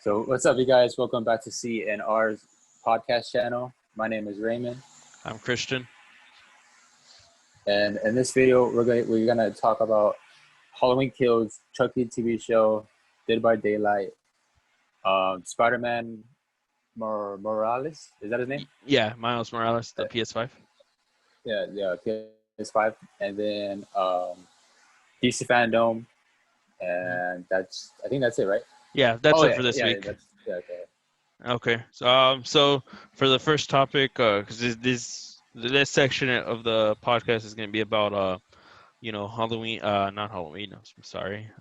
So what's up, you guys? Welcome back to CNR's podcast channel. My name is Raymond, I'm Christian. and in this video, we're gonna talk about Halloween Kills, Chucky TV show, Dead by Daylight, Spider-Man Morales. Is that his name? Yeah, Miles Morales, the Uh, PS5. yeah, PS5, and then DC Fandome, Mhm. and I think that's it, right? Yeah, that's Oh it yeah, for this yeah, week. that's yeah, okay. Okay. So for the first topic, because this section of the podcast is going to be about Halloween. Not Halloween. I'm sorry.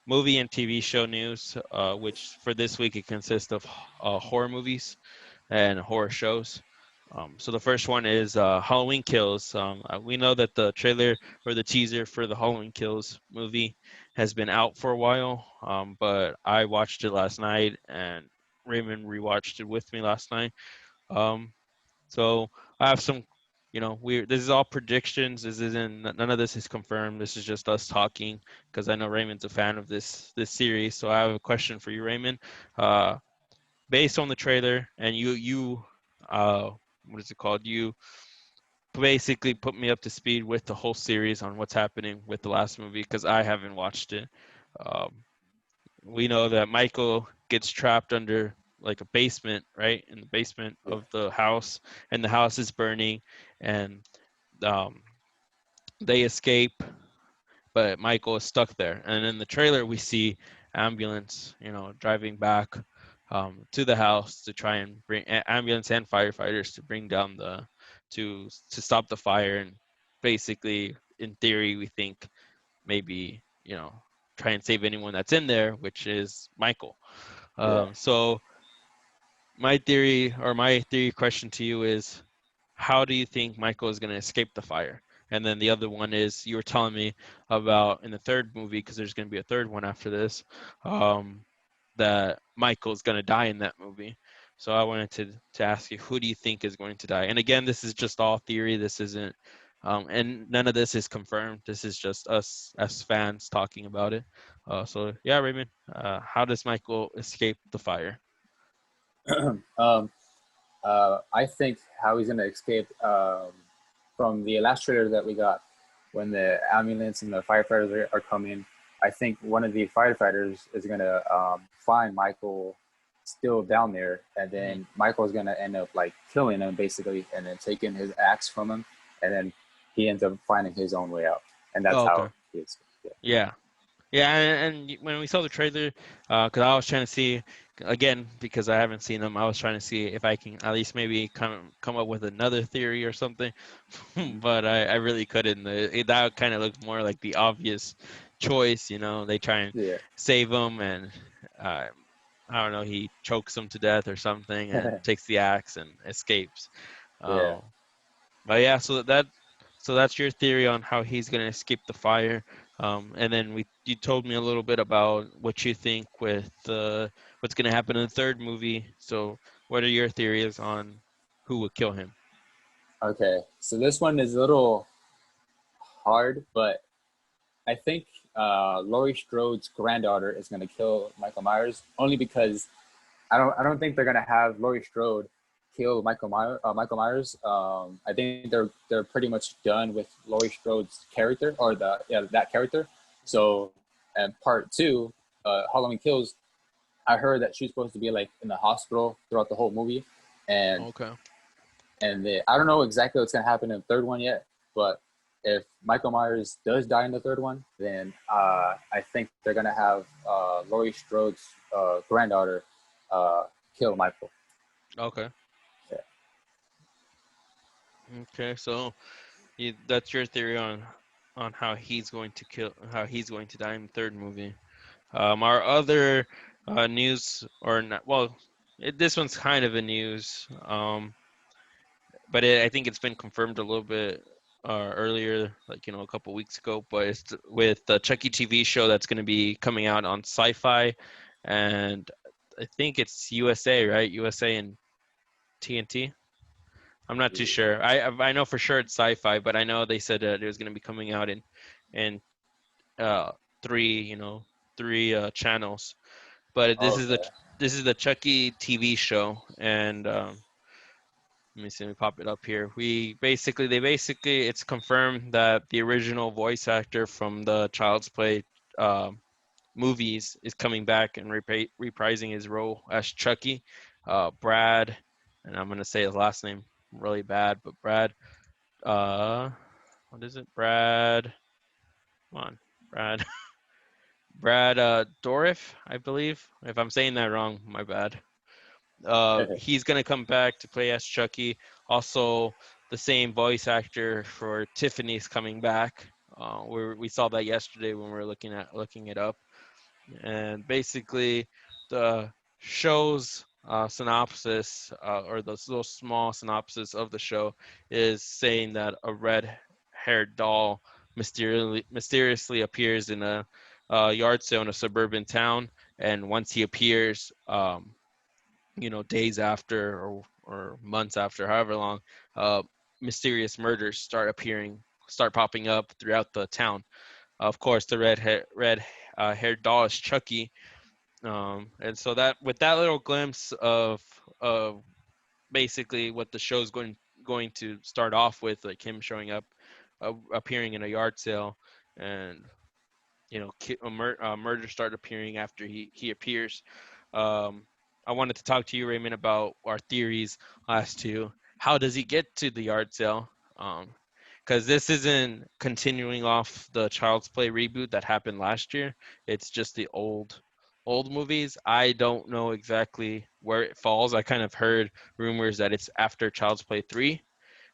Movie and TV show news. Which for this week it consists of horror movies and horror shows. So the first one is Halloween Kills. We know that the trailer or the teaser for the Halloween Kills movie has been out for a while, but I watched it last night and Raymond rewatched it with me last night. Um, so I have some, this is all predictions. This isn't none of this is confirmed. This is just us talking because I know Raymond's a fan of this series. So I have a question for you, Raymond. Uh, Based on the trailer and you uh what is it called, you basically put me up to speed with the whole series on what's happening with the last movie because I haven't watched it. um we know that Michael gets trapped under like a basement, right, in the basement Yeah, of the house, and the house is burning, and um they escape, but Michael is stuck there. And in the trailer, we see ambulance, driving back to the house to try and bring ambulance and firefighters to bring down to stop the fire. And basically, in theory, we think maybe try and save anyone that's in there, which is Michael. yeah. So my theory question to you is, how do you think Michael is going to escape the fire? And then the other one is, you were telling me about in the third movie, because there's going to be a third one after this, that Michael's going to die in that movie. So I wanted to ask you, who do you think is going to die? And again, this is just all theory. This isn't, and none of this is confirmed. This is just us as fans talking about it. So yeah, Raymond, how does Michael escape the fire? um, I think how he's gonna escape from the last trailer that we got when the ambulance and the firefighters are coming. I think one of the firefighters is gonna find Michael still down there, and Mhm. then Michael's gonna end up like killing him basically, and then taking his axe from him, and then he ends up finding his own way out, and that's Oh, okay. how he escapes. Yeah. Yeah. Yeah, and when we saw the trailer, because I was trying to see, again, because I haven't seen them, I was trying to see if I can at least maybe come up with another theory or something, but I really couldn't. That kind of looked more like the obvious choice, They try and Yeah. save him, and uh, I don't know, he chokes him to death or something, and Yeah. takes the axe and escapes. Yeah. Uh, but yeah, so that's your theory on how he's gonna escape the fire. And then you told me a little bit about what you think with what's gonna happen in the third movie. So what are your theories on who would kill him? Okay. So this one is a little hard, but I think Laurie Strode's granddaughter is going to kill Michael Myers only because I don't think they're going to have Laurie Strode kill Michael Myers. I think they're pretty much done with Laurie Strode's character or that character. So, and part two, Halloween Kills. I heard that she's supposed to be like in the hospital throughout the whole movie, and Okay. I don't know exactly what's gonna happen in the third one yet, but if Michael Myers does die in the third one, then I think they're gonna have Laurie Strode's granddaughter uh, kill Michael. Okay. Yeah. Okay. So that's your theory on how he's going to die in the third movie. Our other news, or not, well, this one's kind of a news. But I think it's been confirmed a little bit earlier, like a couple weeks ago. But it's with the Chucky TV show that's going to be coming out on Sci-Fi, and I think it's USA, right? USA and TNT. I'm not too sure. I know for sure it's Sci-Fi, but I know they said that it was going to be coming out in uh, three channels. but Okay. this is the Chucky TV show, and let me see, let me pop it up here. It's confirmed that the original voice actor from the Child's Play uh, movies is coming back and reprising his role as Chucky. Brad, and I'm gonna say his last name really bad, but Brad. What is it? Brad. Come on, Brad. Brad Dourif, I believe. If I'm saying that wrong, my bad. He's gonna come back to play as Chucky. Also, the same voice actor for Tiffany's coming back. We saw that yesterday when we were looking it up, and basically the show's synopsis or the little small synopsis of the show is saying that a red-haired doll mysteriously appears in a yard sale in a suburban town, and once he appears, days after or months after, however long, uh, mysterious murders start popping up throughout the town. Of course, the red haired doll is Chucky, and so that with that little glimpse of basically what the show's going to start off with, like him showing up, appearing in a yard sale, and murders start appearing after he appears. Um, I wanted to talk to you, Raymond, about our theories as to how does he get to the yard sale. Because this isn't continuing off the Child's Play reboot that happened last year. It's just the old movies. I don't know exactly where it falls. I kind of heard rumors that it's after Child's Play 3,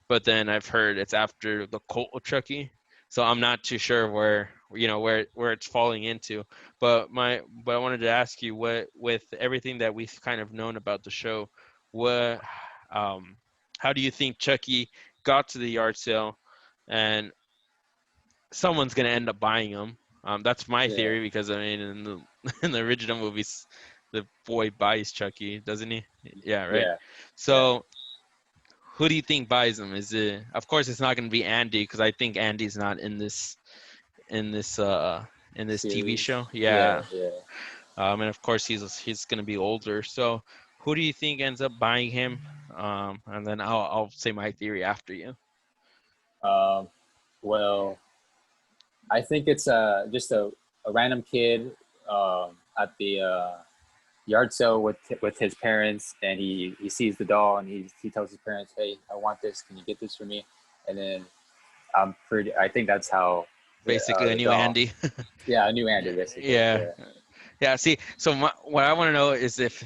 but then I've heard it's after the Cult of Chucky. So I'm not too sure where it's falling into. But I wanted to ask you, what with everything that we've kind of known about the show, what um how do you think Chucky got to the yard sale, and someone's gonna end up buying them? That's my Yeah. theory, because I mean in the in the original movies, the boy buys Chucky, doesn't he? Yeah, right. Yeah. Yeah. So who do you think buys them? Is it, of course it's not going to be Andy, because I think Andy's not in this uh in this TV Series. show. Yeah. Yeah. Yeah. And of course he's going to be older. So who do you think ends up buying him? And then I'll say my theory after you. Um, well, I think it's just a random kid at the yard sale with his parents, and he sees the doll, and he tells his parents, "Hey, I want this. Can you get this for me?" And then I think that's how Basically a the new doll. Andy. Yeah, a new Andy basically. Yeah. Yeah. Yeah, see, so what I want to know is if,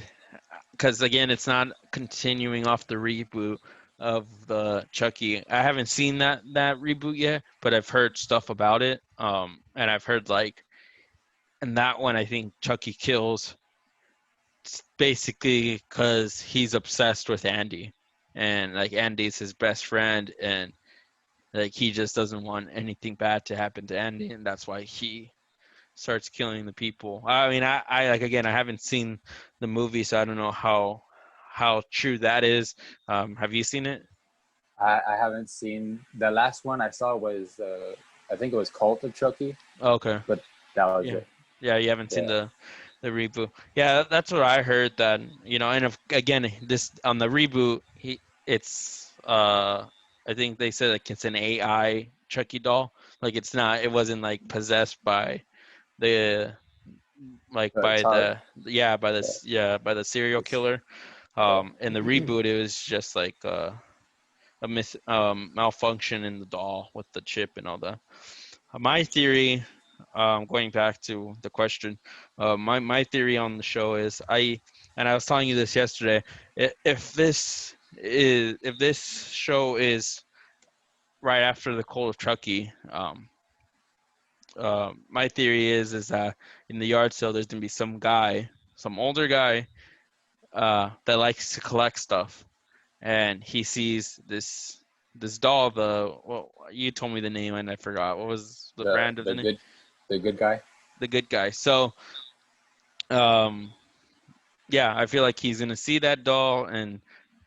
because again, it's not continuing off the reboot of the Chucky. I haven't seen that reboot yet, but I've heard stuff about it. And I've heard like, in that one, I think Chucky kills basically because he's obsessed with Andy, and like Andy's his best friend, and like he just doesn't want anything bad to happen to Andy, and that's why he starts killing the people. I mean, I like, again, I haven't seen the movie, so I don't know how true that is. Have you seen it? I haven't seen the last one I saw was I think it was Cult of Chucky, Okay. but that was Yeah. it. Yeah, you haven't seen Yeah. the reboot. Yeah, that's what I heard, that, and if, again, this on the reboot, it's I think they said like it's an AI Chucky doll. Like it wasn't like possessed by the by Child. Yeah. by the serial It's, killer. yeah. In the reboot, it was just like a malfunction in the doll with the chip and all that. My theory, going back to the question, my theory on the show is, and I was telling you this yesterday, if this show is right after the Cult of Chucky, my theory is that in the yard sale there's gonna be some older guy, that likes to collect stuff, and he sees this doll. Well, you told me the name and I forgot. What was the the brand of the the name? good the good guy. The good guy. So, um, yeah, I feel like he's gonna see that doll, and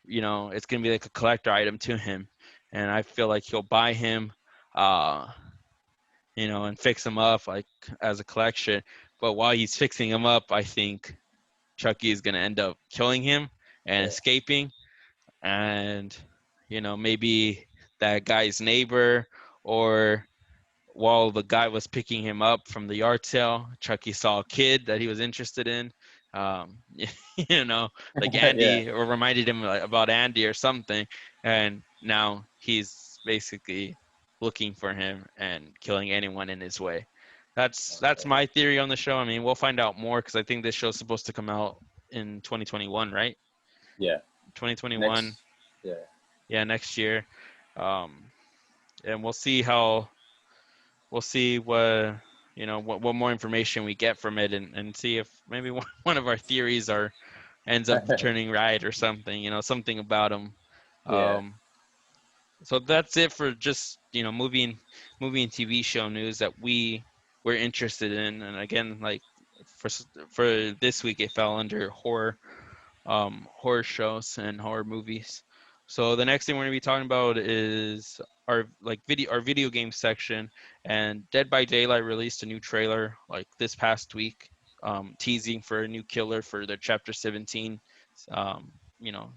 it's gonna be like a collector item to him, and I feel like he'll buy him, uh, and fix him up like as a collection. But while he's fixing him up, I think Chucky is gonna end up killing him and Yeah. escaping, and maybe that guy's neighbor, or while the guy was picking him up from the yard sale, Chucky saw a kid that he was interested in. Um, you know, like Yeah. Andy, or reminded him about Andy or something, and now he's basically looking for him and killing anyone in his way. That's Okay. my theory on the show. I mean, we'll find out more because I think this show's supposed to come out in 2021, right? Yeah. 2021, Next. Yeah. yeah, next year. Um, and we'll see what more information we get from it, and see if maybe one of our theories ends up turning right or something, something about him. Yeah. So that's it for just movie and TV show news that we're interested in. And again, like for for this week, it fell under horror shows and horror movies. So the next thing we're gonna be talking about is our video game section. And Dead by Daylight released a new trailer like this past week, teasing for a new killer for their Chapter 17, um, you know,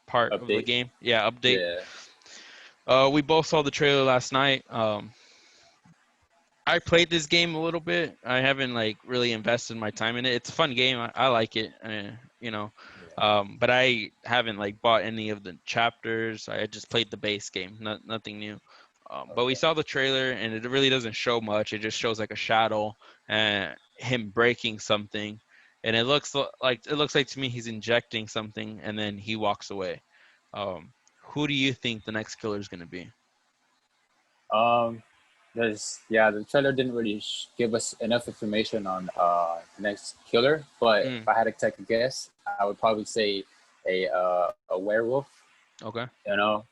part of the Update. game. Yeah, update. Yeah. We both saw the trailer last night. I played this game a little bit. I haven't like really invested my time in it. It's a fun game. I like it. You know, Yeah. but I haven't like bought any of the chapters. I just played the base game, nothing new. But we Okay. saw the trailer, and it really doesn't show much. It just shows like a shadow and him breaking something, and it looks like to me he's injecting something, and then he walks away. Who do you think the next killer is going to be? Um, the trailer didn't really give us enough information on the next killer. But if Mm, I had to take a guess, I would probably say a werewolf. okay. You know,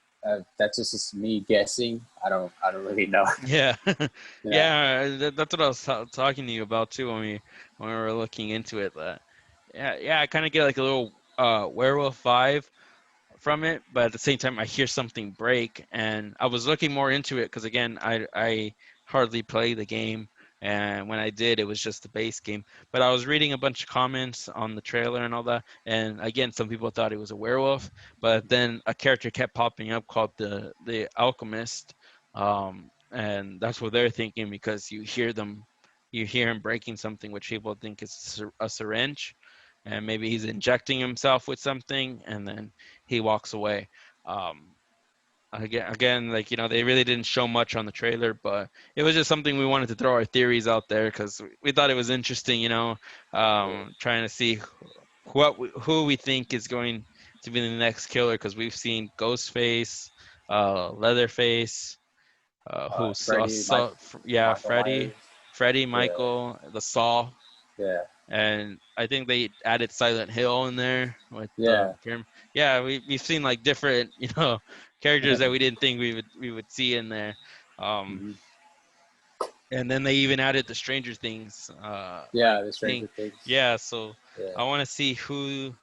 that's just me guessing. I don't really know. Yeah, Yeah. yeah, that's what I was talking to you about too when we were looking into it. That, yeah, I kind of get like a little werewolf vibe from it, but at the same time, I hear something break, and I was looking more into it because again, I hardly play the game, and when I did, it was just the base game. But I was reading a bunch of comments on the trailer and all that, and again, some people thought it was a werewolf, but then a character kept popping up called the alchemist, and that's what they're thinking because you hear him breaking something, which people think is a syringe, and maybe he's injecting himself with something, and then he walks away. Um, again, like they really didn't show much on the trailer, but it was just something we wanted to throw our theories out there because we thought it was interesting. Trying to see who we think is going to be the next killer because we've seen Ghostface, Leatherface, Freddy, yeah, Michael Myers. Freddy, Yeah. Michael, the Saw, Yeah. and I think they added Silent Hill in there with Yeah. yeah, we've seen like different characters that we didn't think we would see in there, um, Hmm. and then they even added the Stranger Things like Yeah. The thing, Stranger Things. yeah. So Yeah. I want to see who.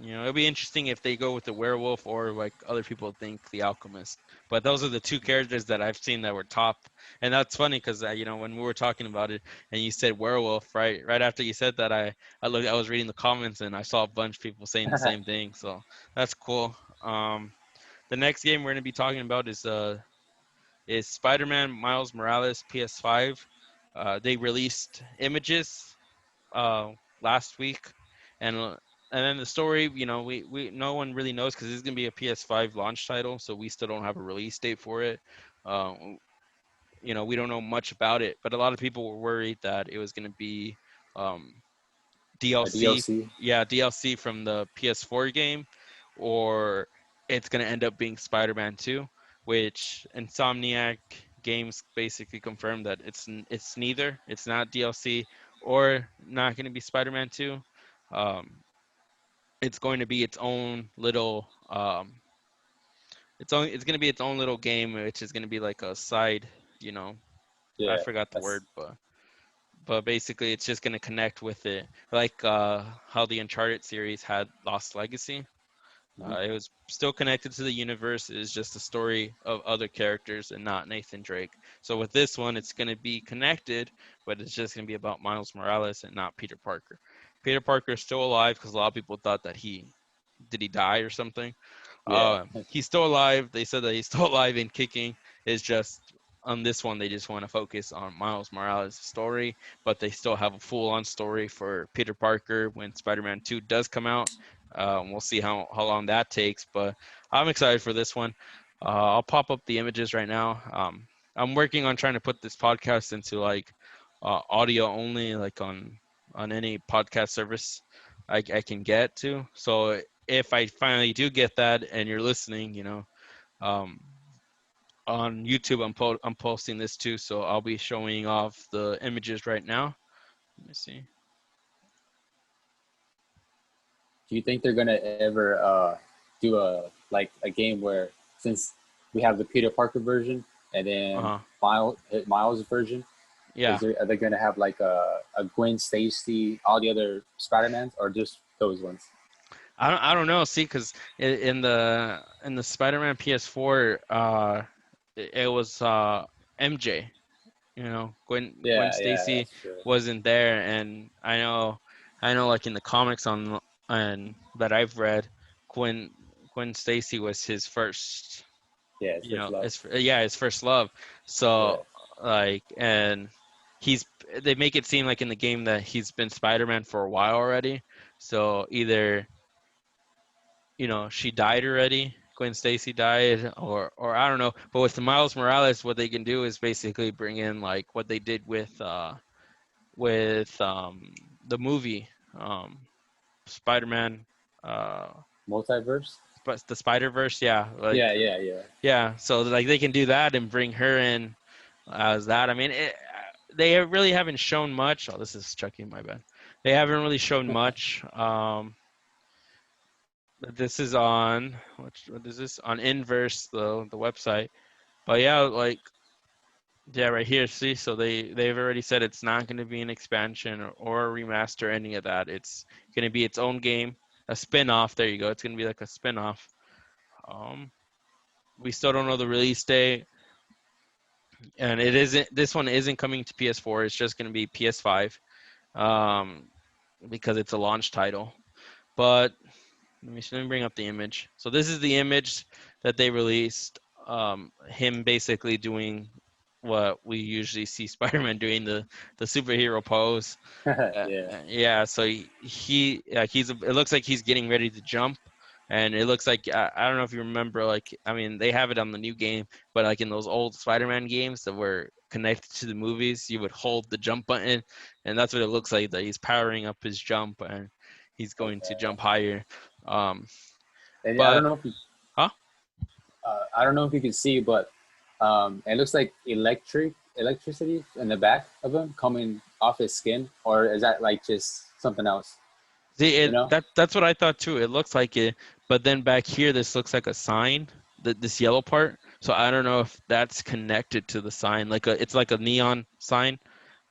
It'll be interesting if they go with the werewolf or like other people think the alchemist. But those are the two characters that I've seen that were top. And that's funny because when we were talking about it and you said werewolf, right after you said that, I was reading the comments and I saw a bunch of people saying the same thing. So that's cool. The next game we're gonna be talking about is Spider-Man Miles Morales PS5. They released images last week, and then the story, we no one really knows because this is gonna be a PS5 launch title, so we still don't have a release date for it. Um, we don't know much about it, but a lot of people were worried that it was gonna be um, A DLC, DLC. yeah, DLC from the PS4 game, or it's gonna end up being Spider-Man 2, which Insomniac Games basically confirmed that it's neither. It's not DLC or not gonna be Spider-Man 2. Um, it's going to be its own little it's going to be its own little game, which is going to be like a side, you know, I Yeah. forgot the That's word, but basically it's just going to connect with it, like how the Uncharted series had Lost Legacy. Mhm. It was still connected to the universe. It is just a story of other characters and not Nathan Drake. So with this one, it's going to be connected, but it's just going to be about Miles Morales and not Peter Parker. Peter Parker is still alive because a lot of people thought that he die or something. Yeah. He's still alive. They said that he's still alive and kicking. It's just on this one they just want to focus on Miles Morales' story, but they still have a full-on story for Peter Parker when Spider-Man 2 does come out. We'll see how long that takes, but I'm excited for this one. I'll pop up the images right now. I'm working on trying to put this podcast into like audio only, like on any podcast service I can get to. So if I finally do get that and you're listening, um, on YouTube, I'm posting this too, so I'll be showing off the images right now. Let me see. Do you think they're gonna ever do a game where, since we have the Peter Parker version and then Uh-huh. Miles version, Yeah. are they gonna have like a Gwen Stacy, all the other Spider-Mans, or just those ones? I don't know. See, because in the Spider-Man PS4, it was MJ. Gwen Yeah, yeah, Stacy that's true. wasn't there, and I know, like in the comics and that I've read, Gwen Gwen Stacy was his first, Yeah, it's first love. his first love. Yeah. So like, and he's they make it seem like in the game that he's been Spider-Man for a while already. So either she died already. Gwen Stacy died, or I don't know. But with the Miles Morales, what they can do is basically bring in like what they did with the movie Spider-Man, uh, Multiverse. but the Spider-Verse, yeah, like Yeah, yeah, yeah. yeah. So like they can do that and bring her in as that. I mean, they really haven't shown much. Oh, this is Chucky, my bad. They haven't really shown much. This is on what is this on Inverse the website, but yeah, like yeah, right here. See, so they've already said it's not going to be an expansion or a remaster, any of that. It's going to be its own game, a spin-off. There you go. It's going to be like a spin-off. Um, we still don't know the release date, and it isn't. This one isn't coming to PS4. It's just going to be PS5, um, because it's a launch title. But let me bring up the image. So this is the image that they released. Him basically doing what we usually see Spider-Man doing, the superhero pose. Yeah. Yeah, so it looks like he's getting ready to jump, and it looks like I don't know if you remember, like I mean they have it on the new game, but like in those old Spider-Man games that were connected to the movies, you would hold the jump button, and that's what it looks like, that he's powering up his jump and he's going to Okay. jump higher. Um, And but huh? I don't know if you can see, but it looks like electricity in the back of him coming off his skin, or is that like just something else? See, You know? that's what I thought too. It looks like it, but then back here, this looks like a sign. This yellow part. So I don't know if that's connected to the sign. It's like a neon sign.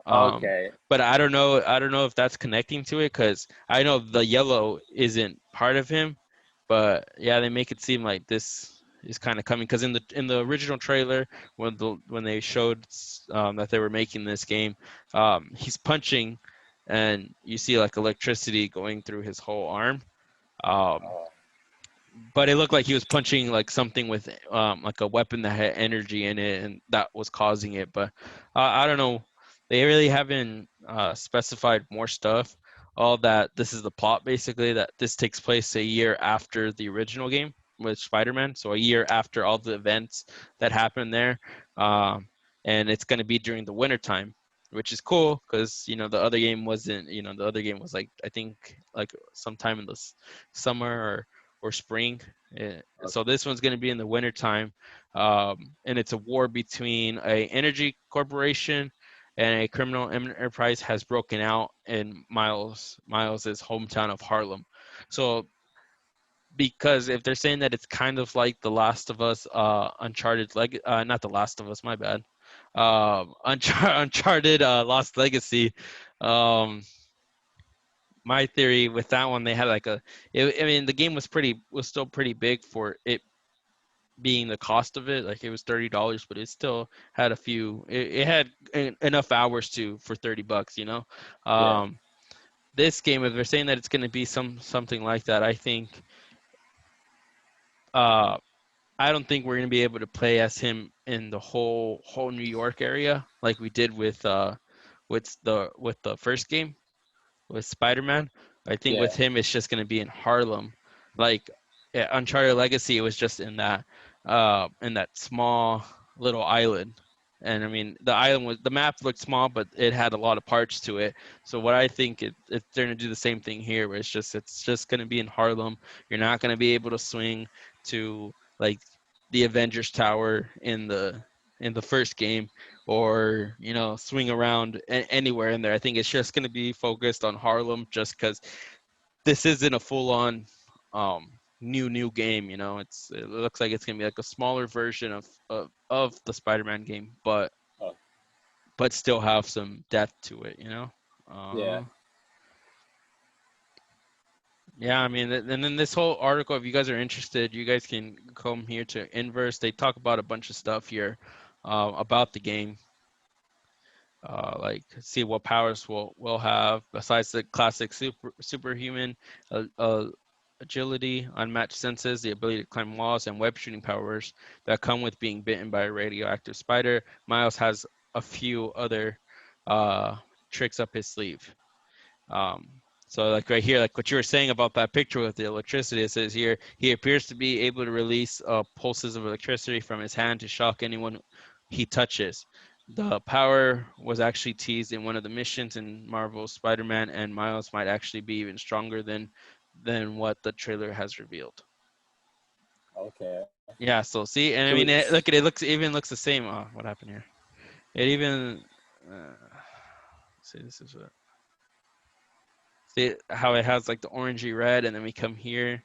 Um, Okay. but I don't know. I don't know if that's connecting to it, because I know the yellow isn't part of him. But yeah, they make it seem like this is kind of coming, because in the original trailer, when they showed that they were making this game, he's punching, and you see like electricity going through his whole arm. Um, Oh, but it looked like he was punching like something with like a weapon that had energy in it, and that was causing it. But I don't know. They really haven't specified more stuff. All that this is the plot, basically, that this takes place a year after the original game with Spider-Man, so a year after all the events that happened there, um, and it's going to be during the winter time, which is cool because the other game wasn't. The other game was like, I think, like sometime in the summer or spring. So okay. this one's going to be in the wintertime, and it's a war between a energy corporation and a criminal enterprise has broken out in Miles's hometown of Harlem. So because if they're saying that it's kind of like The Last of Us, not The Last of Us, my bad, Uncharted Lost Legacy, um, my theory with that one, they had like I mean, the game was still pretty big for it being the cost of it. Like it was $30, but it still had it had enough hours for $30, you know. Yeah, Um, this game, if they're saying that it's going to be something like that, I think uh, I don't think we're going to be able to play as him in the whole New York area like we did with the first game with Spider-Man. I think yeah, with him, it's just going to be in Harlem. Like Uncharted Legacy, it was just in that small little island. And I mean, the map looked small, but it had a lot of parts to it. So what I think they're going to do the same thing here, where it's just going to be in Harlem. You're not going to be able to swing to like the Avengers Tower in the first game, or swing around anywhere in there. I think it's just going to be focused on Harlem, just because this isn't a full-on new game. It looks like it's going to be like a smaller version of the Spider-Man game, oh, but still have some depth to it. yeah. Yeah, I mean, and then this whole article, if you guys are interested, you guys can come here to Inverse. They talk about a bunch of stuff here about the game. Like see what powers we'll have besides the classic superhuman agility, unmatched senses, the ability to climb walls, and web shooting powers that come with being bitten by a radioactive spider. Miles has a few other uh, tricks up his sleeve. Um, so like right here, like what you were saying about that picture with the electricity, it says here, he appears to be able to release pulses of electricity from his hand to shock anyone he touches. The power was actually teased in one of the missions in Marvel's Spider-Man, and Miles might actually be even stronger than what the trailer has revealed. Okay. Yeah, so see, and I So mean, we, look at it, looks the same. Oh, what happened here? It even see, this is what. See how it has like the orangey red, and then we come here.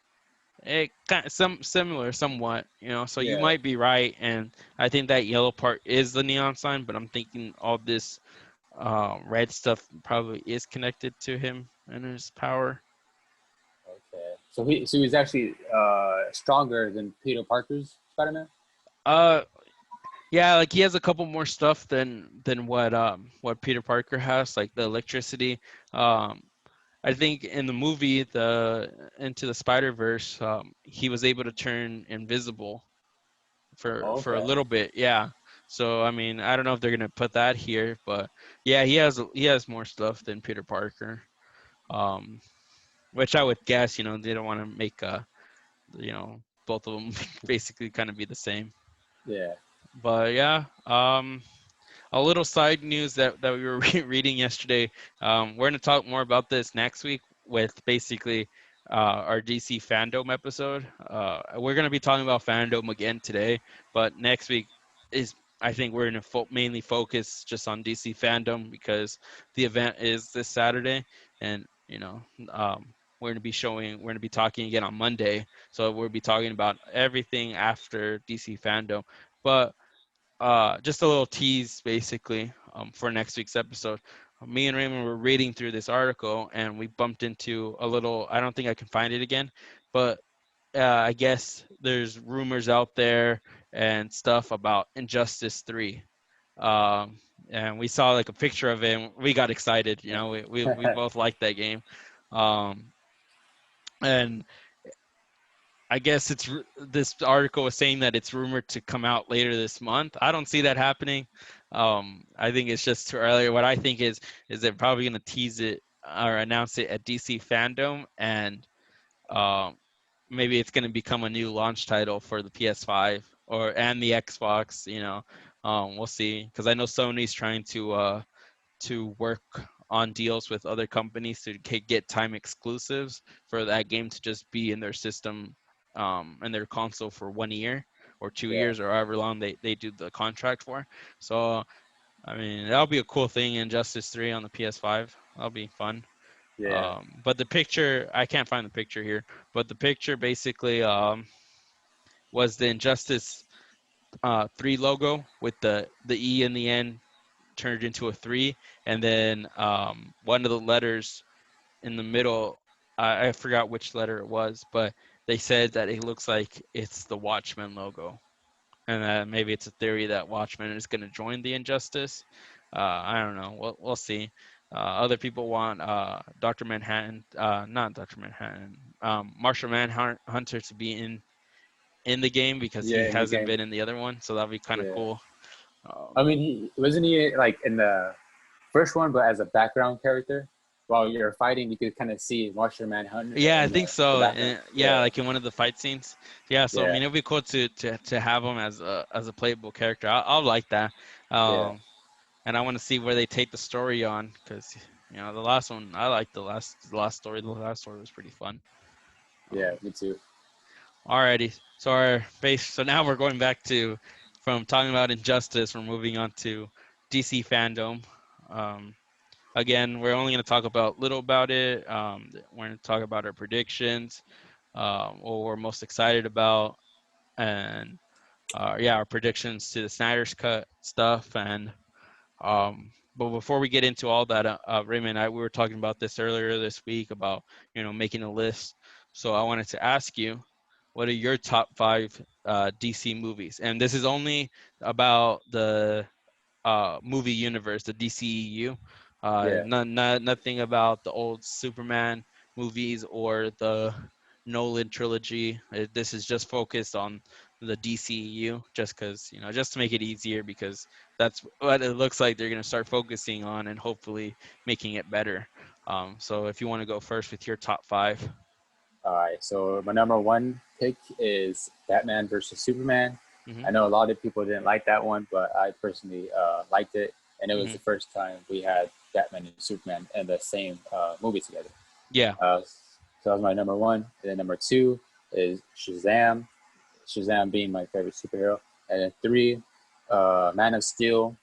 It kind of similar, somewhat, So you yeah. might be right, and I think that yellow part is the neon sign, but I'm thinking all this red stuff probably is connected to him and his power. Okay. So he's actually stronger than Peter Parker's Spider-Man. Uh, yeah, like he has a couple more stuff than what Peter Parker has, like the electricity. Um, I think in the movie, the Into the Spider-Verse, he was able to turn invisible for a Okay. little bit. Yeah. So I mean, I don't know if they're gonna put that here, but yeah, he has more stuff than Peter Parker. Um, which I would guess, they don't want to make both of them basically kind of be the same. Yeah. But yeah, a little side news that we were reading yesterday. We're going to talk more about this next week with basically our DC Fandome episode. We're going to be talking about Fandome again today, but next week is I think we're going to mainly focus just on DC Fandome because the event is this Saturday, and we're going to be talking again on Monday, so we'll be talking about everything after DC Fandome, but just a little tease basically for next week's episode. Me and Raymond were reading through this article and we bumped into a little, I don't think I can find it again, but I guess there's rumors out there and stuff about Injustice 3. Um, and we saw like a picture of it and we got excited. We both liked that game. Um, and I guess this article was saying that it's rumored to come out later this month. I don't see that happening. I think it's just too early. What I think is they're probably going to tease it or announce it at DC Fandome, and um, maybe it's going to become a new launch title for the PS5 and the Xbox. We'll see, because I know Sony's trying to work on deals with other companies to get time exclusives for that game to just be in their system and their console for 1 year or 2 years or however long they do the contract for. So I mean, that'll be a cool thing in Justice 3 on the PS5. That'll be fun. Yeah. But the picture, I can't find the picture here, but the picture basically was the Injustice 3 logo with the E in the end turned into a 3, and then one of the letters in the middle, I forgot which letter it was, but they said that it looks like it's the Watchmen logo, and that maybe it's a theory that Watchmen is going to join the Injustice. I don't know. We'll see. Other people want Dr. Manhattan, not Dr. Manhattan, Martian Manhunter to be in the game because he Yeah, in the hasn't game. been in the other one, so that'd be kind of Yeah. cool. I mean, wasn't he like in the first one, but as a background character? While you're fighting, you could kind of see Martian Manhunter Yeah, I in think the so. background. And yeah, Yeah, like in one of the fight scenes. Yeah, so I yeah, mean, it'd be cool to have him as a playable character. I'll like that. yeah, Um, and I want to see where they take the story on because the last one I liked the last story. The last story was pretty fun. yeah. Um, Me too. Alrighty, so our base. So now we're going back to from talking about Injustice. We're moving on to DC Fandome. Um, Again, we're only going to talk about little about it. We're going to talk about our predictions, what we're most excited about, and yeah, our predictions to the Snyder's Cut stuff. And but before we get into all that, Raymond, we were talking about this earlier this week about making a list. So I wanted to ask you, what are your top 5 DC movies? And this is only about the movie universe, the DCEU. Yeah. Nothing about the old Superman movies or the Nolan trilogy. This is just focused on the DCEU, just because just to make it easier, because that's what it looks like they're gonna start focusing on and hopefully making it better. So if you want to go first with your top 5. All right. So my number one pick is Batman versus Superman. Mm-hmm. I know a lot of people didn't like that one, but I personally liked it, and it was Mm-hmm. the first time we had Batman and Superman in the same movie together. Yeah. So that was my number one. And then number two is Shazam. Shazam being my favorite superhero. And then three, Man of Steel.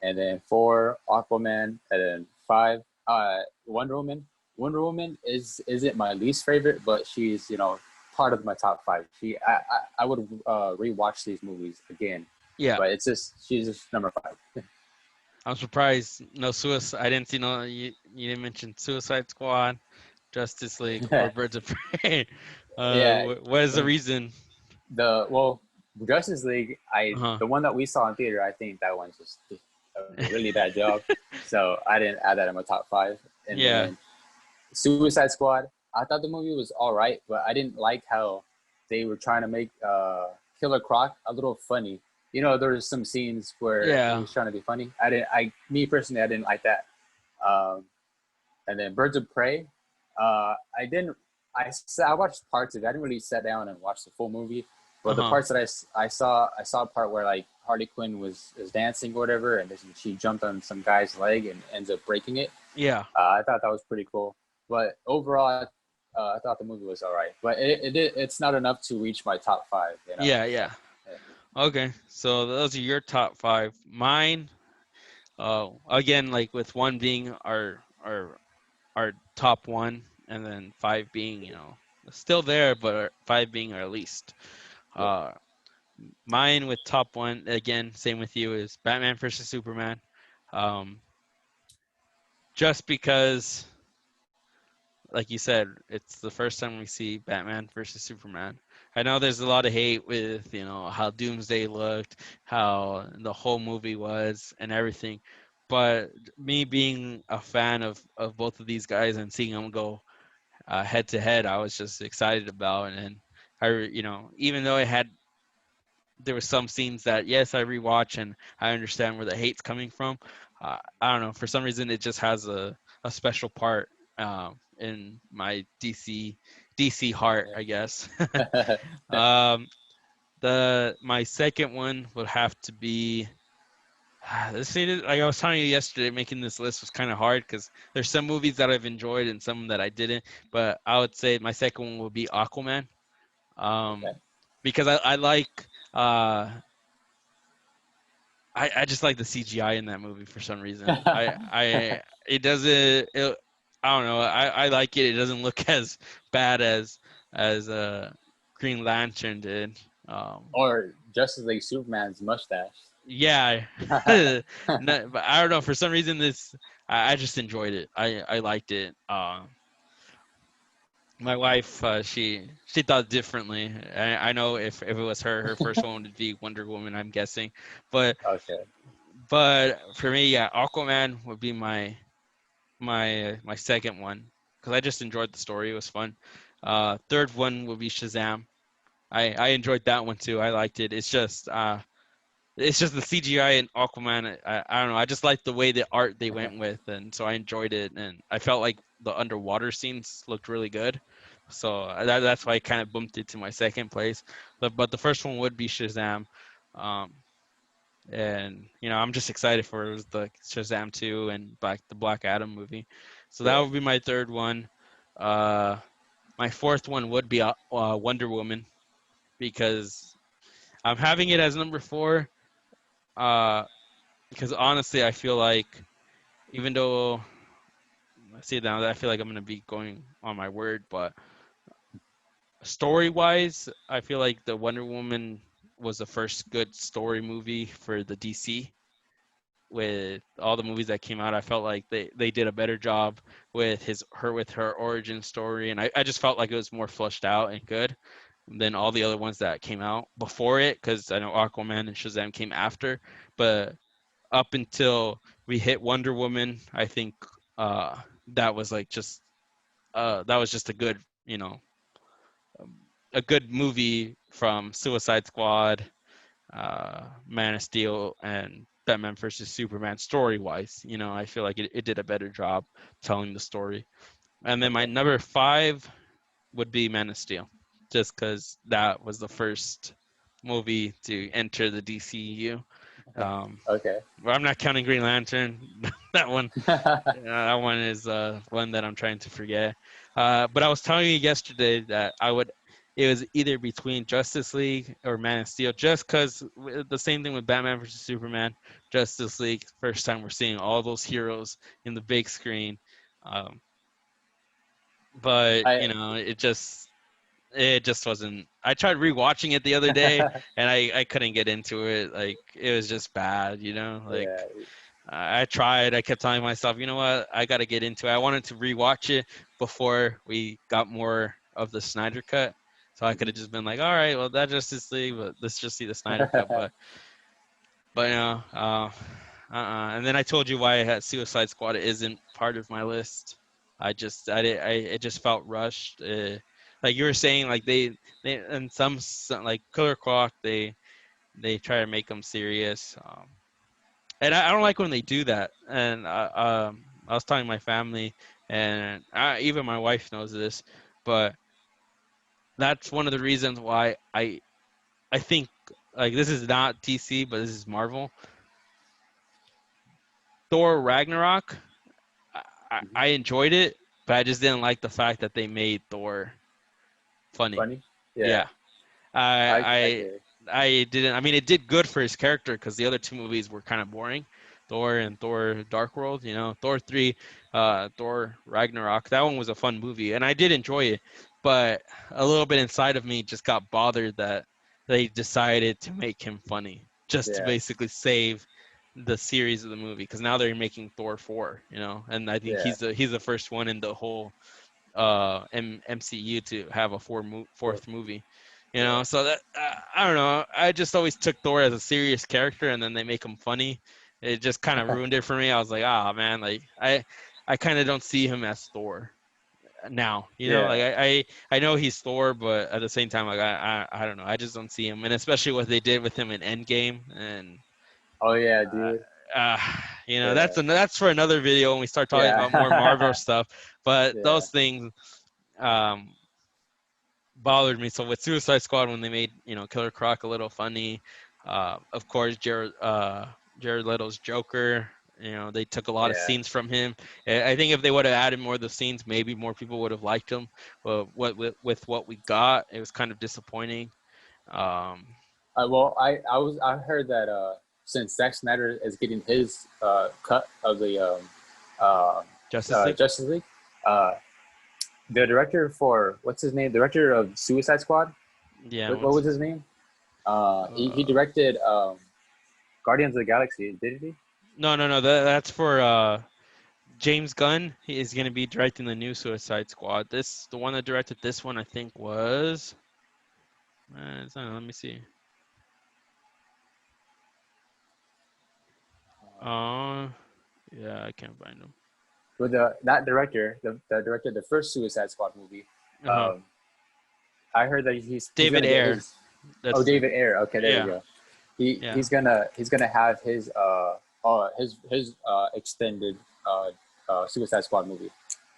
And then four, Aquaman. And then five, Wonder Woman. Wonder Woman isn't my least favorite, but she's part of my top five. I would rewatch these movies again, Yeah. but she's just number five. I'm surprised no suicide. I didn't see no. You didn't mention Suicide Squad, Justice League, or Birds of Prey. Yeah, What is the reason? well, Justice League, Uh the one that we saw in theater, I think that one's just a really bad job. So I didn't add that in my top five. And Yeah. then Suicide Squad, I thought the movie was all right, but I didn't like how they were trying to make Killer Croc a little funny. There was some scenes where he Yeah. was trying to be funny. Me personally, I didn't like that. Um, and then Birds of Prey, I didn't. I watched parts of it. I didn't really sit down and watch the full movie. But the parts that I saw a part where like Harley Quinn was dancing or whatever, and she jumped on some guy's leg and ends up breaking it. Yeah. I thought that was pretty cool. But overall, I thought the movie was all right. But it's not enough to reach my top five. Yeah. Yeah. Yeah. Okay. So those are your top 5. Mine. Again, like with one being our top one, and then 5 being still there, but 5 being our least. Yeah. Uh, Mine with top 1 again, same with you, is Batman versus Superman. Um, just because, like you said, it's the first time we see Batman versus Superman. I know there's a lot of hate with how Doomsday looked, how the whole movie was, and everything. But me being a fan of both of these guys and seeing them go head to head, I was just excited about. And even though there were some scenes that yes I rewatch and I understand where the hate's coming from. I don't know, for some reason it just has a special part in my DC heart, I guess. Yeah. um, my second one would have to be. Let's see, like I was telling you yesterday, making this list was kind of hard because there's some movies that I've enjoyed and some that I didn't. But I would say my second one would be Aquaman, Okay. because I like uh, I just like the CGI in that movie for some reason. It doesn't I don't know. I like it. It doesn't look as bad as Green Lantern did. Or Justice League Superman's mustache. Yeah. No, but I don't know, for some reason I just enjoyed it. I liked it. My wife, she thought differently. I know if it was her first one would be Wonder Woman, I'm guessing. But Okay. for me, yeah, Aquaman would be my second one because I just enjoyed the story. It was fun. Third one would be Shazam. I enjoyed that one too. I liked it. It's just the CGI in Aquaman. I don't know. I just liked the way the art they went with, and so I enjoyed it. And I felt like the underwater scenes looked really good, so that's why I kind of bumped it to my second place. But the first one would be Shazam, um, and I'm just excited for the Shazam 2 and the Black Adam movie. So that Yeah. would be my third one. Uh, my fourth one would be Wonder Woman because I'm having it as number four. Uh, because honestly, I feel like even though I see it now, I feel like I'm gonna be going on my word, but story wise, I feel like the Wonder Woman was the first good story movie for the DC. With all the movies that came out, I felt like they did a better job with her origin story, and I just felt like it was more fleshed out and good than all the other ones that came out before it. Because I know Aquaman and Shazam came after, but up until we hit Wonder Woman, I think uh, that was like just that was just a good a good movie from Suicide Squad, Man of Steel, and Batman versus Superman story wise. I feel like it did a better job telling the story. And then my Okay. number five would be Man of Steel, just because that was the first movie to enter the DCU. Um, Okay. well, I'm not counting Green Lantern. that one, that one is one that I'm trying to forget. But I was telling you yesterday that it was either between Justice League or Man of Steel, just because the same thing with Batman versus Superman, Justice League, first time we're seeing all those heroes in the big screen. Um, but I it just wasn't. I tried rewatching it the other day, and I couldn't get into it. Like it was just bad, Like yeah. I tried. I kept telling myself, you know what? I got to get into it. I wanted to rewatch it before we got more of the Snyder cut, so I could have just been like, all right, well, that Justice League, but let's just see the Snyder cut. But and then I told you why I had Suicide Squad isn't part of my list. It just felt rushed. Like you were saying, like they and some like Killer Croc, they try to make them serious. And I don't like when they do that. And I was telling my family, and even my wife knows this, but that's one of the reasons why I think like this is not DC, but this is Marvel. Thor Ragnarok, I enjoyed it, but I just didn't like the fact that they made Thor funny. Funny. Yeah. Yeah, I I get it. I didn't. I mean, it did good for his character because the other two movies were kind of boring. Thor and Thor Dark World, Thor 3, Thor Ragnarok. That one was a fun movie, and I did enjoy it. But a little bit inside of me just got bothered that they decided to make him funny just to Yeah. basically save the series of the movie because now they're making Thor 4, and I think Yeah. he's the first one in the whole MCU to have a Well, fourth movie. yeah. So that I don't know. I just always took Thor as a serious character, and then they make him funny. It just kind of ruined it for me. I was like, man, like I kind of don't see him as Thor now. Like Yeah. I know he's Thor, but at the same time, like I don't know. I just don't see him, and especially what they did with him in Endgame, and Oh yeah, uh, dude. uh, Yeah. that's for another video when we start talking about more Marvel Yeah. stuff. But Yeah. those things um, bothered me. So with Suicide Squad, when they made Killer Croc a little funny, of course Jared Leto's Joker. They took a lot of Yeah. scenes from him. I think if they would have added more of the scenes, maybe more people would have liked him. But with what we got, it was kind of disappointing. Um, Well, I heard that since Zack Snyder is getting his cut of the uh, Justice League. Justice League, uh, the director for what's his name? Director of Suicide Squad. Yeah. What was his name? He Uh, directed Guardians of the Galaxy, did he? no. That's for James Gunn is going to be directing the new Suicide Squad. The one that directed this one, I think, was. Let me see. Yeah, I can't find him. With that director, the director of the first Suicide Squad movie, Uh-huh. I heard that he's David gonna get Ayer. his. That's Oh, David Ayer. Okay, there you yeah, go. yeah. He's gonna have his extended Suicide Squad movie,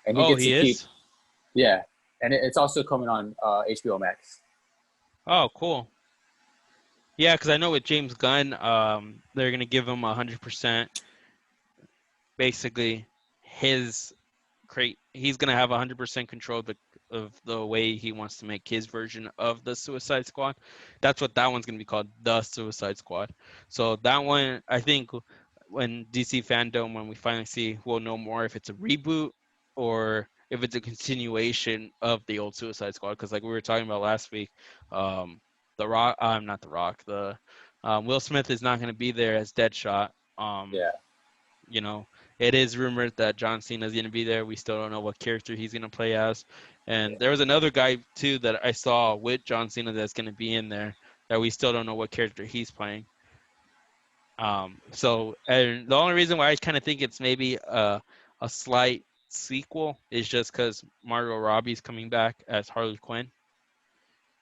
and he Oh, gets to he keep. is. Yeah, and it's also coming on HBO Max. Oh, cool. Yeah, because I know with James Gunn, they're gonna give him 100%. Basically, his he's gonna have 100% control of the way he wants to make his version of the Suicide Squad. That's what that one's gonna be called, the Suicide Squad. So that one, I think, when DC Fandome, when we finally see, we'll know more if it's a reboot or if it's a continuation of the old Suicide Squad. Because like we were talking about last week, the Rock, not the Rock, the Will Smith is not gonna be there as Deadshot. Yeah. You know, it is rumored that John Cena is going to be there. We still don't know what character he's going to play as. And Yeah. there was another guy too that I saw with John Cena that's going to be in there that we still don't know what character he's playing. So and the only reason why I kind of think it's maybe a slight sequel is just because Margot Robbie's coming back as Harley Quinn,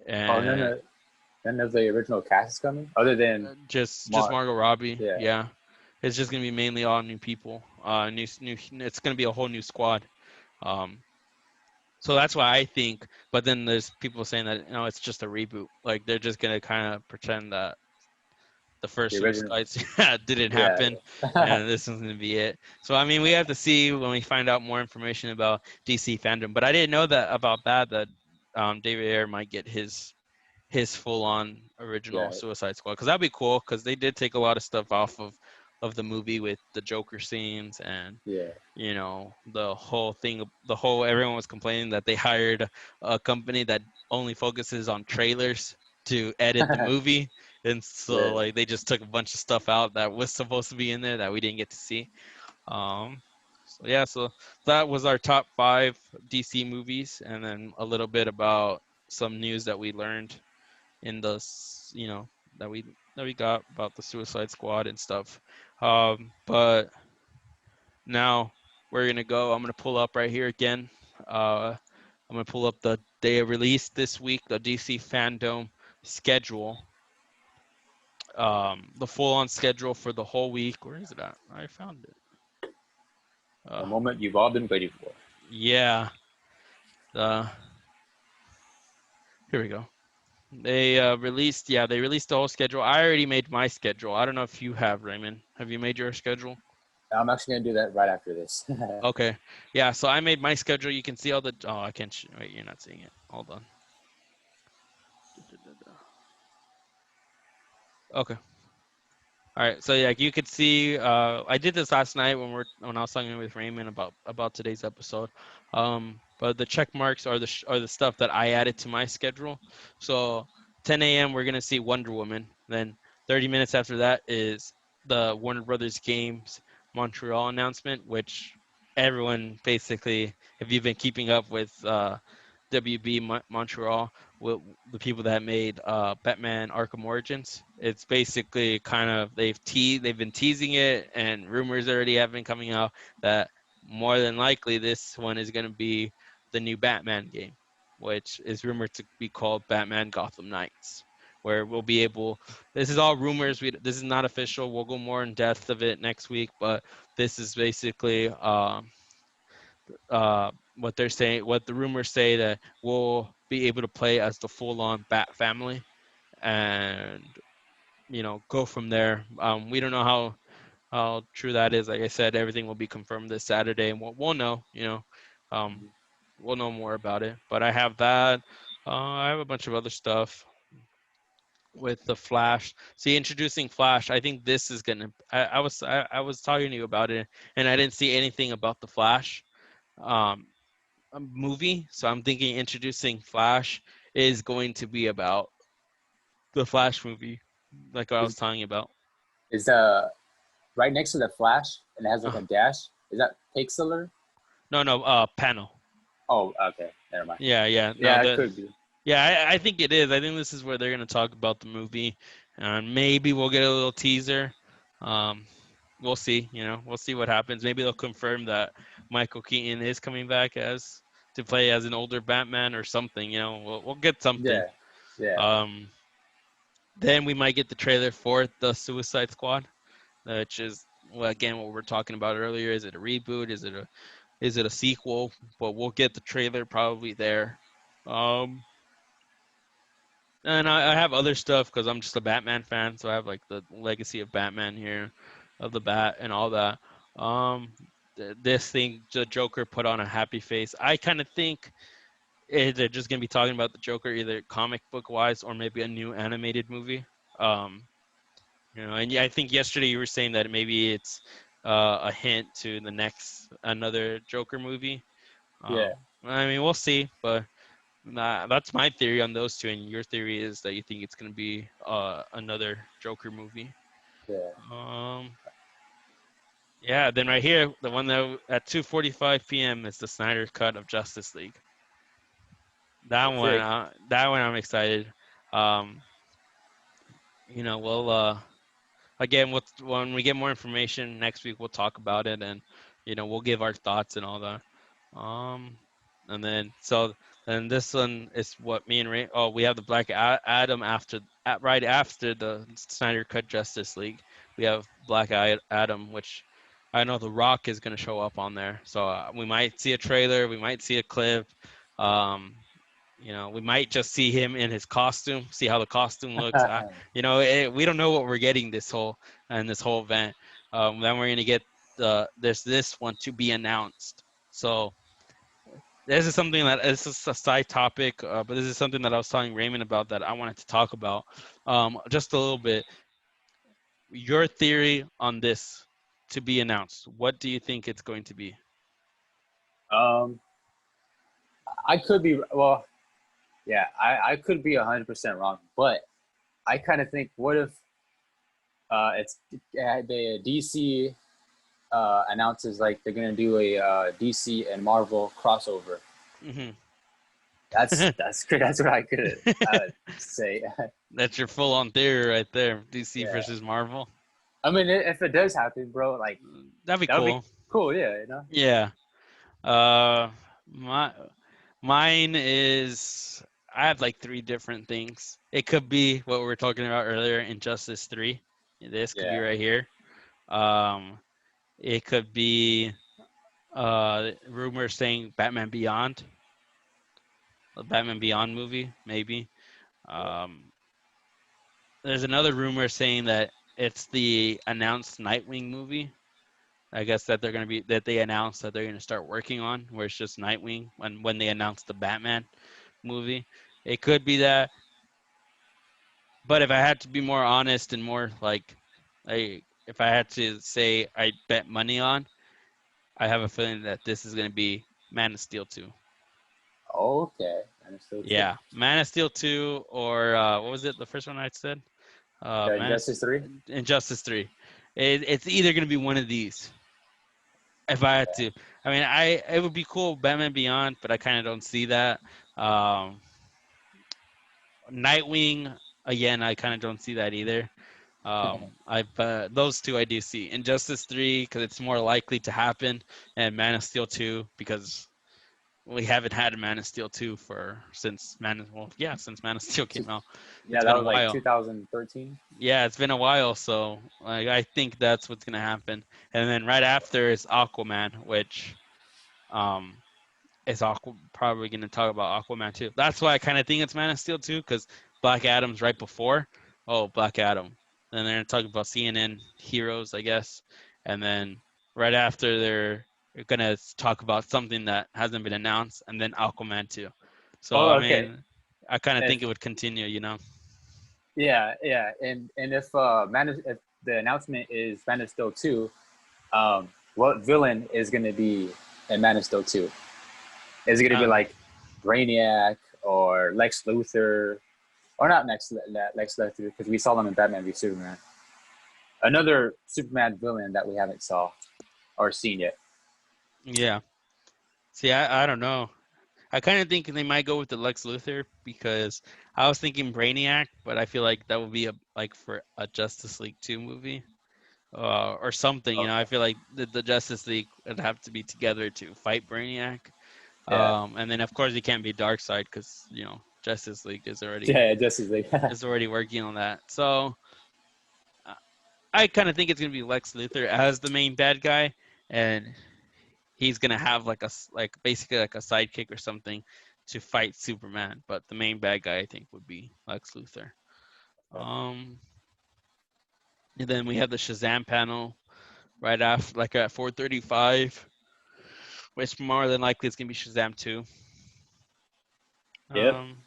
Oh, and none of the original cast is coming, other than just Mark. Margot Robbie. Yeah. Yeah, it's just gonna be mainly all new people. New. It's gonna be a whole new squad. Um, So that's why I think. But then there's people saying that it's just a reboot. Like they're just gonna kind of pretend that the first The original. Suicide didn't Yeah. happen, Yeah. and this is gonna be it. So I mean, we have to see when we find out more information about DC Fandom. But I didn't know that about that David Ayer might get his full on original Yeah. Suicide Squad, because that'd be cool, because they did take a lot of stuff off of the movie with the Joker scenes and Yeah. the whole thing, everyone was complaining that they hired a company that only focuses on trailers to edit the movie, and so Yeah. like they just took a bunch of stuff out that was supposed to be in there that we didn't get to see. So yeah, so that was our top 5 DC movies, and then a little bit about some news that we learned in the that we got about the Suicide Squad and stuff. But now we're gonna go. I'm gonna pull up right here again. I'm gonna pull up the day of release this week, the DC Fandome schedule. The full-on schedule for the whole week. Where is it at? I found it. The moment you've all been waiting for. Yeah. Here we go. They released. Yeah, they released the whole schedule. I already made my schedule. I don't know if you have, Raymond. Have you made your schedule? I'm actually gonna do that right after this. Okay. Yeah, so I made my schedule. You can see all the. Oh, I can't. Wait, you're not seeing it. Hold on. Okay. All right, so yeah, you could see. I did this last night when I was talking with Raymond about today's episode. But the check marks are the stuff that I added to my schedule. So 10 a.m. we're gonna see Wonder Woman. Then 30 minutes after that is the Warner Brothers Games Montreal announcement, which everyone basically, if you've been keeping up with WB Montreal, with the people that made Batman Arkham Origins. It's basically kind of they've been teasing it, and rumors already have been coming out that more than likely this one is going to be the new Batman game, which is rumored to be called Batman Gotham Knights, where we'll be able. This is all rumors. This is not official. We'll go more in depth of it next week, but this is basically what they're saying, what the rumors say, that we'll be able to play as the full-on Bat family, and go from there. We don't know how true that is. Like I said, everything will be confirmed this Saturday, and we'll know. Um, we'll know more about it. But I have that. I have a bunch of other stuff with the Flash. See, introducing Flash. I think this is gonna. I was talking to you about it, and I didn't see anything about the Flash. Um, a movie, so I'm thinking introducing Flash is going to be about the Flash movie, like I was is telling you about. is right next to the Flash, and it has like Uh, a dash. Is that Pixlr? No, panel. Oh, okay, never mind. Yeah. No, Yeah, it could be. yeah, I think it is. I think this is where they're going to talk about the movie, and maybe we'll get a little teaser. Um, we'll see. We'll see what happens. Maybe they'll confirm that Michael Keaton is coming back to play as an older Batman or something. We'll get something. Yeah, yeah, Then we might get the trailer for the Suicide Squad, which is, well, again, what we were talking about earlier. Is it a reboot? Is it a sequel? But we'll get the trailer probably there. And I have other stuff because I'm just a Batman fan, so I have like the Legacy of Batman here, of the Bat and all that. This thing, the Joker put on a happy face. I kind of think they're just gonna be talking about the Joker either comic book wise or maybe a new animated movie. And I think yesterday you were saying that maybe it's a hint to another Joker movie. yeah, I mean, we'll see, but that's my theory on those two, and your theory is that you think it's going to be another Joker movie. yeah. Yeah. Then right here, the one that at 2:45 p.m. is the Snyder Cut of Justice League. That That's one, it. that one, I'm excited. We'll again, when we get more information next week, we'll talk about it, and we'll give our thoughts and all that. And then this one is what me and Ray. Oh, we have the Black Adam right after the Snyder Cut Justice League. We have Black Adam, which I know The Rock is going to show up on there. So we might see a trailer, we might see a clip. We might just see him in his costume, see how the costume looks. We don't know what we're getting this whole event. Then we're gonna get there's this one to be announced. So this is something that this is a side topic, but this is something that I was telling Raymond about that I wanted to talk about just a little bit. Your theory on this to be announced. What do you think it's going to be? um, I could be well. Yeah, I could be 100% wrong, but I kind of think, what if it's the DC announces like they're gonna do a DC and Marvel crossover. Mm-hmm. That's good. That's what I could say. That's your full-on theory right there. DC Yeah. versus Marvel. I mean, if it does happen, bro, like That'd be that would cool. be cool. Yeah, Yeah. Mine is I have like three different things. It could be what we were talking about earlier, Injustice 3. This could be Yeah. right here. It could be rumors saying Batman Beyond, the Batman Beyond movie, maybe. Um, there's another rumor saying that it's the announced Nightwing movie. I guess that they announced that they're gonna start working on, where it's just Nightwing when they announced the Batman movie. It could be that, but if I had to be more honest and more like, if I had to say I bet money on, I have a feeling that this is gonna be Man of Steel 2. Okay. And it's still true. Yeah, Man of Steel 2, or what was it? The first one I said, The Injustice 3. Injustice 3. It's either gonna be one of these. If I had to, I mean, it would be cool, Batman Beyond, but I kind of don't see that. Nightwing, again, I kind of don't see that either. Those two I do see. Injustice 3 because it's more likely to happen, and Man of Steel 2 because we haven't had a Man of Steel 2 since Man of Steel came out. Yeah, It's that been a was like while. 2013. Yeah, it's been a while, so like I think that's what's gonna happen. And then right after is Aquaman, which um is probably gonna talk about Aquaman too. That's why I kind of think it's Man of Steel too, because Black Adam's right before. Oh, Black Adam. Then they're gonna talk about CNN heroes, I guess, and then right after they're gonna talk about something that hasn't been announced, and then Aquaman too. So Oh, I okay. mean, I kind of If think it would continue. yeah, and if if the announcement is Man of Steel 2, what villain is gonna be in Man of Steel 2? Is it gonna be Uh, like Brainiac or Lex Luthor, or not Lex Luthor, because we saw them in Batman v Superman. Another Superman villain that we haven't saw or seen yet. Yeah. See, I don't know. I kind of think they might go with the Lex Luthor because I was thinking Brainiac, but I feel like that would be a like for a Justice League 2 movie. Or something, you know. I Okay. feel like the Justice League would have to be together to fight Brainiac. Yeah. And then of course he can't be Darkseid because Justice League Yeah. Justice League. is already working on that. So uh, I kind of think it's gonna be Lex Luthor as the main bad guy, and he's gonna have like basically like a sidekick or something to fight Superman. But the main bad guy I think would be Lex Luthor. Um, and then we have the Shazam panel right after, like at 4:35, which more than likely is gonna be Shazam 2. Yep. Um,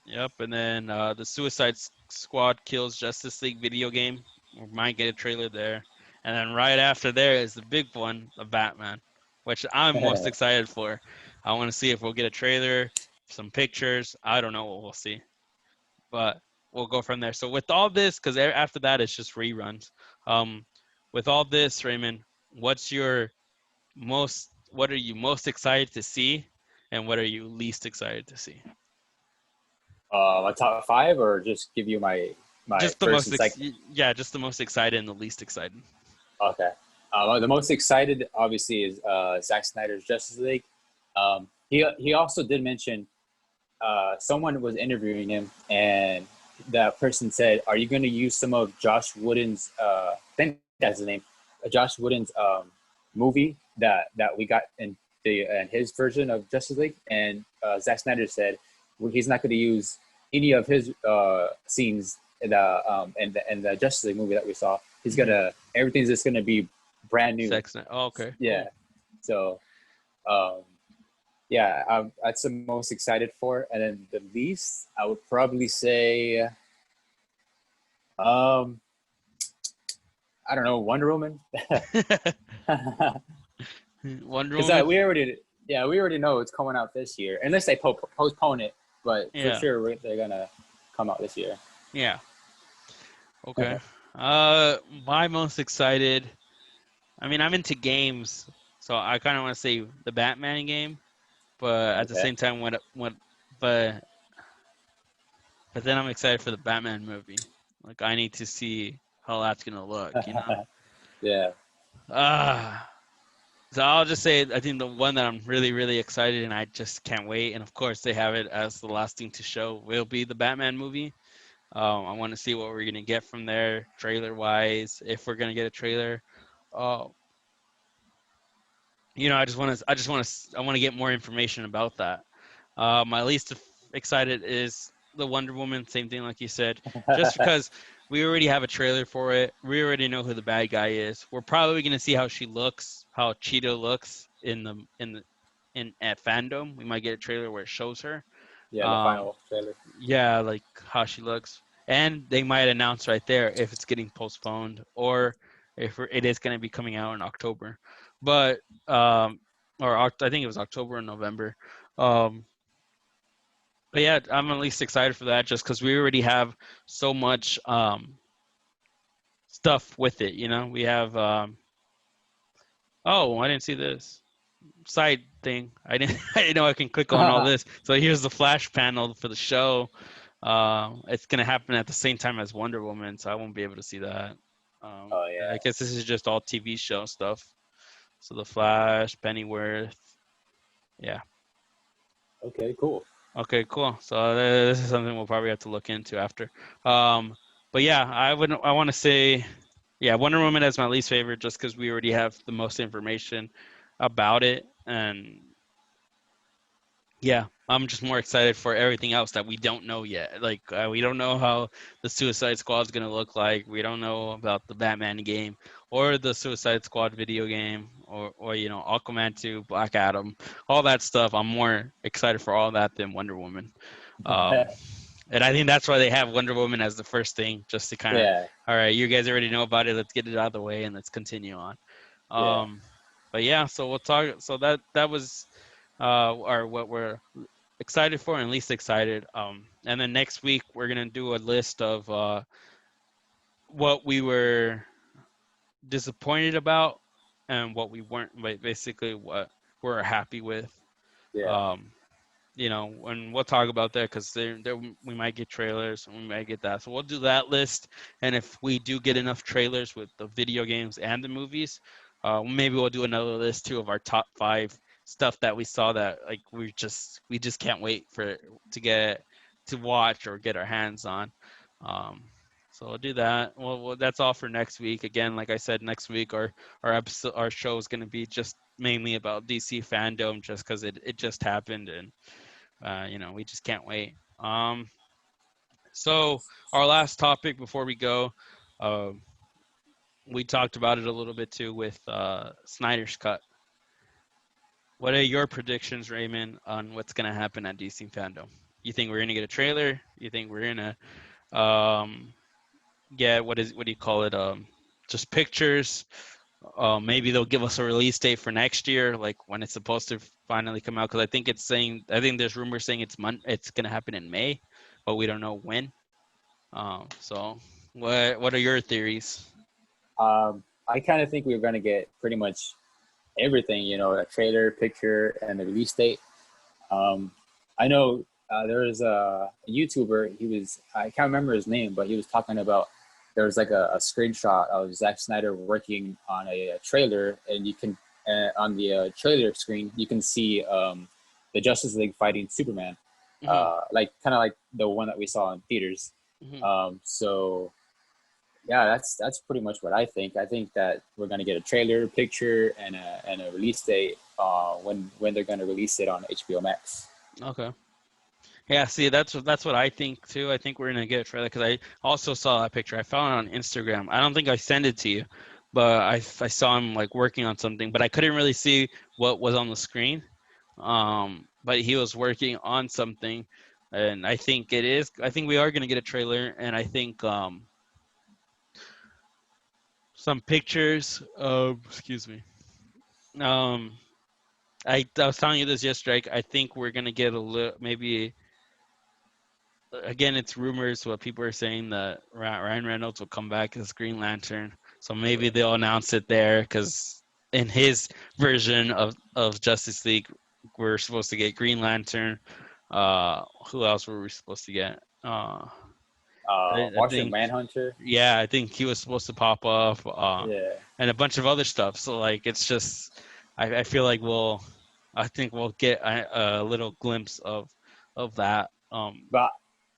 yep, and then the Suicide Squad kills Justice League video game. We might get a trailer there, and then right after there is the big one, the Batman, which I'm most excited for. I want to see if we'll get a trailer, some pictures. I don't know what we'll see, but we'll go from there. So with all this, because after that it's just reruns. Um, with all this, Raymond, what are you most excited to see, and what are you least excited to see? My top five, or just give you my Just the first most, and second. yeah, just the most excited and the least excited. Okay. The most excited, obviously, is Zack Snyder's Justice League. He also did mention someone was interviewing him, and that person said, "Are you going to use some of Josh Wooden's? I think that's his name, Josh Wooden's movie that we got in his version of Justice League?" And Zack Snyder said, well, he's not going to use any of his scenes in the Justice League movie that we saw. He's gonna everything's just gonna be brand new. Sex. Oh, okay, Yeah. cool. So um, yeah, that's the most excited for, and then the least I would probably say, um, I don't know, Wonder Woman, Wonder because Woman. we already know it's coming out this year, unless they postpone it, but for Yeah, sure they're gonna come out this year. yeah. Okay. My most excited. I mean, I'm into games, so I kind of want to say the Batman game, but at the Okay. same time, but but then I'm excited for the Batman movie. Like, I need to see how that's gonna look, you know. Yeah. Ah. So I'll just say I think the one that I'm really, really excited and I just can't wait. And of course, they have it as the last thing to show will be the Batman movie. I want to see what we're gonna get from there, trailer wise, if we're gonna get a trailer. Uh, I want to get more information about that. My least excited is the Wonder Woman. Same thing, like you said, just because we already have a trailer for it. We already know who the bad guy is. We're probably gonna see how she looks, how Cheetah looks in at Fandom. We might get a trailer where it shows her. Yeah, the Um, final trailer. yeah, like how she looks, and they might announce right there if it's getting postponed or if it is going to be coming out in October. But I think it was October or November. Um, but yeah, I'm at least excited for that just because we already have so much stuff with it. You know, we have. Oh, I didn't see this side thing. I didn't. I didn't know I can click on all Oh this. So here's the flash panel for the show. It's gonna happen at the same time as Wonder Woman, so I won't be able to see that. I yeah. guess this is just all TV show stuff. So the Flash, Pennyworth, yeah. Okay, cool. Okay, cool. So this is something we'll probably have to look into after. Um, but yeah, I want to say, yeah, Wonder Woman is my least favorite just because we already have the most information about it, and yeah, I'm just more excited for everything else that we don't know yet. Like we don't know how the Suicide Squad is gonna look like. We don't know about the Batman game or the Suicide Squad video game or Aquaman 2, Black Adam, all that stuff. I'm more excited for all that than Wonder Woman. Um, and I think that's why they have Wonder Woman as the first thing, just to kind of, Yeah, all right, you guys already know about it. Let's get it out of the way and let's continue on. yeah. Um, but yeah, so we'll talk. So that was or what we're excited for and least excited. And then next week we're gonna do a list of what we were disappointed about and what we weren't. Basically, what we're happy with. Yeah. You know, and we'll talk about that because we might get trailers and we might get that. So we'll do that list. And if we do get enough trailers with the video games and the movies, maybe we'll do another list too of our top 5 stuff that we saw that like we just can't wait to watch or get our hands on. Um, so we'll do that. Well, that's all for next week. Again, like I said, next week our show is going to be just mainly about DC Fandome, just because it just happened, and you know, we just can't wait. So our last topic before we go, uh, we talked about it a little bit too with Snyder's Cut. What are your predictions, Raymond, on what's going to happen at DC Fandom? You think we're going to get a trailer? You think we're going to get what do you call it? Just pictures? Maybe they'll give us a release date for next year, like when it's supposed to finally come out. Because I think there's rumors saying it's going to happen in May, but we don't know when. So what are your theories? I kind of think we're going to get pretty much everything, you know, a trailer, picture, and the release date. I know there was a YouTuber. I can't remember his name, but he was talking about there was like a screenshot of Zack Snyder working on a trailer, and you can on the trailer screen you can see the Justice League fighting Superman, like kind of like the one that we saw in theaters. So yeah, that's pretty much what I think. I think that we're gonna get a trailer, picture, and a release date when they're gonna release it on HBO Max. Okay. Yeah, see, that's what I think too. I think we're gonna get a trailer because I also saw that picture. I found it on Instagram. I don't think I sent it to you, but I saw him like working on something, but I couldn't really see what was on the screen. But he was working on something, and I think we are gonna get a trailer, and I think some pictures. Excuse me. I was telling you this yesterday. I think we're gonna get a little maybe. Again, it's rumors. What people are saying that Ryan Reynolds will come back as Green Lantern, so maybe they'll announce it there. Because in his version of Justice League, we're supposed to get Green Lantern. Who else were we supposed to get? I Martian think, Manhunter. yeah, I think he was supposed to pop up, Yeah. and a bunch of other stuff. So like, it's just, I feel like I think we'll get a little glimpse of that. But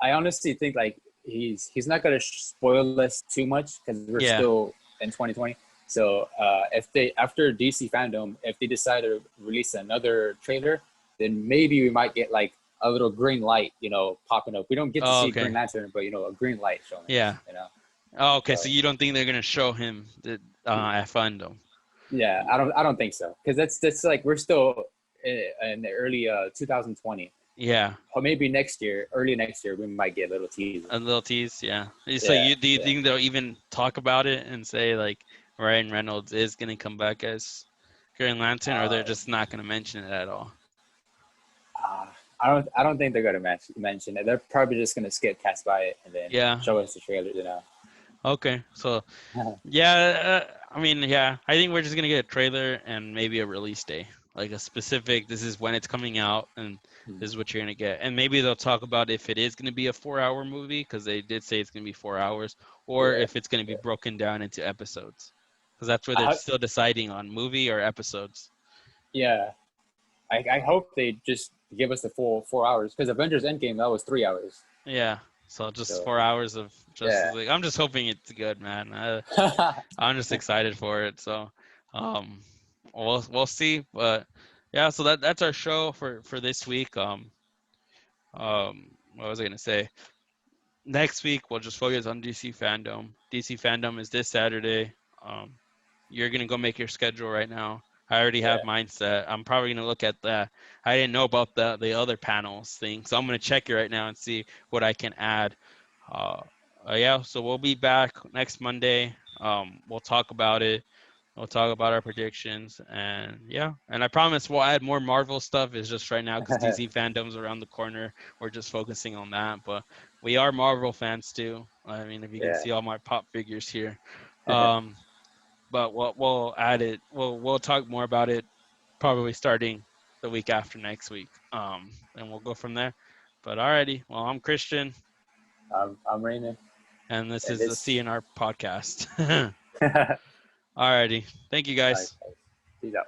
I honestly think like he's not gonna spoil us too much because we're Yeah. still in 2020. So if they after DC Fandom, if they decide to release another trailer, then maybe we might get like a little green light, you know, popping up. We don't get to see Okay. Green Lantern, but you know, a green light showing. Yeah. You know. Oh, okay. So you don't think they're gonna show him at Fandom? Yeah, I don't think so because that's like we're still in the early 2020. Yeah. Or maybe next year, early next year, we might get a little tease. A little tease, yeah. So do you think they'll even talk about it and say like Ryan Reynolds is gonna come back as Green Lantern, or they're just not gonna mention it at all? I don't think they're gonna mention it. They're probably just gonna skip past by it and then show us the trailer. You know. Okay, so yeah, I mean, yeah, I think we're just gonna get a trailer and maybe a release day, like a specific. This is when it's coming out, and this is what you're gonna get. And maybe they'll talk about if it is gonna be a 4-hour movie, because they did say it's gonna be 4 hours, or if it's gonna be broken down into episodes, because that's where they're still deciding on movie or episodes. Yeah, I hope they just give us the full 4 hours because Avengers Endgame that was 3 hours. Yeah. So just 4 hours of Justice League. I'm just hoping it's good, man. I'm just excited for it. So, we'll see. But yeah, so that's our show for this week. What was I gonna say? Next week we'll just focus on DC Fandom. DC Fandom is this Saturday. You're gonna go make your schedule right now. I already have mine set. I'm probably gonna look at that. I didn't know about the other panels thing, so I'm gonna check it right now and see what I can add. Yeah, so we'll be back next Monday. We'll talk about it. We'll talk about our predictions, and yeah, and I promise we'll add more Marvel stuff. It's just right now because DC Fandom's around the corner. We're just focusing on that, but we are Marvel fans too. I mean, if you can see all my pop figures here. But we'll add it. We'll talk more about it probably starting the week after next week. And we'll go from there. But alrighty, well, I'm Christian, I'm Raymond, and this and is the this. CNR podcast. All Alrighty, thank you guys. right, peace out.